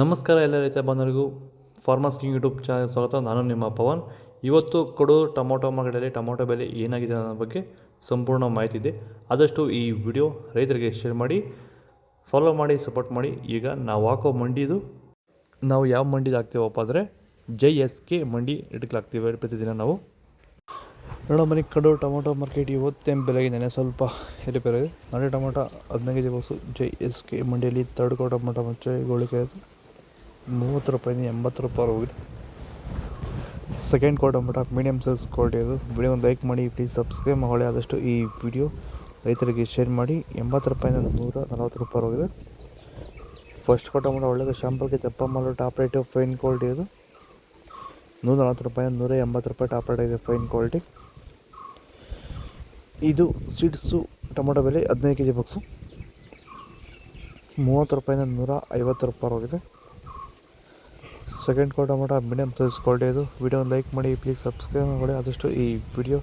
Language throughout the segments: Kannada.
ನಮಸ್ಕಾರ ಎಲ್ಲ ರೈತ ಬಂಧುಗಳಿಗೂ ಫಾರ್ಮರ್ಸ್ ಕಿಂಗ್ ಯೂಟ್ಯೂಬ್ ಚಾನಲ್ ಸ್ವಾಗತ. ನಾನು ನಿಮ್ಮ ಪವನ್. ಇವತ್ತು ಕೊಡೂರು ಟೊಮೊಟೊ ಮಾರ್ಕೆಟಲ್ಲಿ ಟೊಮೊಟೊ ಬೆಲೆ ಏನಾಗಿದೆ ಅನ್ನೋ ಬಗ್ಗೆ ಸಂಪೂರ್ಣ ಮಾಹಿತಿ ಇದೆ. ಆದಷ್ಟು ಈ ವಿಡಿಯೋ ರೈತರಿಗೆ ಶೇರ್ ಮಾಡಿ, ಫಾಲೋ ಮಾಡಿ, ಸಪೋರ್ಟ್ ಮಾಡಿ. ಈಗ ನಾವು ಹಾಕೋ ಮಂಡಿದು ನಾವು ಯಾವ ಮಂಡಿದು ಹಾಕ್ತೀವಪ್ಪ ಅಂದರೆ JSK ಮಂಡಿ ರೇಟ್ಗೆ ಹಾಕ್ತೀವಿ ಪ್ರತಿದಿನ ನಾವು. ನೋಡೋ ಬನ್ನಿ, ಕಡೂರು ಟೊಮೊಟೊ ಮಾರ್ಕೆಟ್ ಇವತ್ತೇನು ಬೆಲೆಗಿದ್ದಾನೆ ಸ್ವಲ್ಪ ಏರುಪೇರಾಗಿದೆ. ನಾಳೆ ಟೊಮೊಟೊ 15 ಕೆಜಿ ಬಾಕ್ಸು JSK ಮಂಡಿಯಲ್ಲಿ ತರ್ಡ್ ಕೋ ಟೊಮೊಟೊ ಮುಂಚೆ ಗೋಳಿಕೆ 30 ರೂಪಾಯಿಂದ 80 ರೂಪಾಯಿ ಹೋಗಿದೆ. ಸೆಕೆಂಡ್ ಕೋ ಟೊಮೊಟೊ ಮೀಡಿಯಮ್ ಸೈಜ್ ಕ್ವಾಲಿಟಿ ಅದು. ವಿಡಿಯೋ ಒಂದು ಲೈಕ್ ಮಾಡಿ, ಪ್ಲೀಸ್ ಸಬ್ಸ್ಕ್ರೈಬ್ ಮಾಡಿ. ಆದಷ್ಟು ಈ ವಿಡಿಯೋ ರೈತರಿಗೆ ಶೇರ್ ಮಾಡಿ. 80 ರೂಪಾಯಿಂದ 140 ರೂಪಾಯಿ ಹೋಗಿದೆ. ಫಸ್ಟ್ ಕೋ ಟೊಮೊಟೊ ಒಳ್ಳೆಯದು, ಶಾಂಪಲ್ಗೆ ದಪ್ಪ ಮಾಲು, ಟಾಪ್ ರೇಟು, ಫೈನ್ ಕ್ವಾಲಿಟಿ ಅದು. 140 ರೂಪಾಯಿಂದ 180 ರೂಪಾಯಿ ಟಾಪ್ ರೇಟ್ ಇದೆ, ಫೈನ್ ಕ್ವಾಲಿಟಿ. ಇದು ಸೀಡ್ಸು ಟೊಮೊಟೊ ಬೆಲೆ 15 ಕೆಜಿ ಬಾಕ್ಸು 30 ರೂಪಾಯಿಂದ 150 ರೂಪಾಯಿ ಹೋಗಿದೆ. ಸೆಕೆಂಡ್ ಕೋ ಟೊಮೊಟೊ ಮೀಡಿಯಮ್ ಸೈಜ್ ಕ್ವಾಲಿಟಿ ಅದು. ವಿಡಿಯೋ ಒಂದು ಲೈಕ್ ಮಾಡಿ, ಪ್ಲೀಸ್ ಸಬ್ಸ್ಕ್ರೈಬ್ ಮಾಡಿ. ಆದಷ್ಟು ಈ ವಿಡಿಯೋ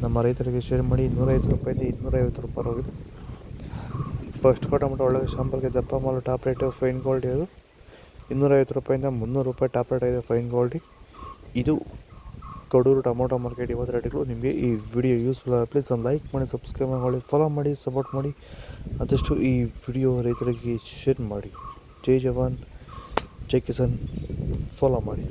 ನಮ್ಮ ರೈತರಿಗೆ ಶೇರ್ ಮಾಡಿ. 150 ರೂಪಾಯಿಂದ 250 ರೂಪಾಯಿ ಹೋಗಿದೆ. ಫಸ್ಟ್ ಕೋ ಟೊಮೊಟೊ ಒಳ್ಳೆಯದು, ಶಾಂಪಲ್ಗೆ ದಪ್ಪ ಮಾಲು, ಟಾಪ್ ರೇಟು, ಫೈನ್ ಕ್ವಾಲಿಟಿ ಅದು. 250 ರೂಪಾಯಿಂದ 300 ರೂಪಾಯಿ ಟಾಪ್ ರೇಟ್ ಇದೆ, ಫೈನ್ ಕ್ವಾಲಿಟಿ. ಇದು ಕಡೂರು ಟೊಮೊಟೊ ಮಾರ್ಕೆಟ್ ಇವತ್ತು ರೇಟ್ಗಳು. ನಿಮಗೆ ಈ ವಿಡಿಯೋ ಯೂಸ್ಫುಲ್ ಆಗ ಪ್ಲೀಸ್ ಒಂದು ಲೈಕ್ ಮಾಡಿ, ಸಬ್ಸ್ಕ್ರೈಬ್ ಮಾಡಿ, ಫಾಲೋ ಮಾಡಿ, ಸಪೋರ್ಟ್ ಮಾಡಿ. ಆದಷ್ಟು ಈ ವಿಡಿಯೋ ರೈತರಿಗೆ ಶೇರ್ ಮಾಡಿ. ಜೈ ಜವಾನ್, ಜೈ ಕಿಸಾನ್, ಫಾಲೋ ಮಾಡಿ.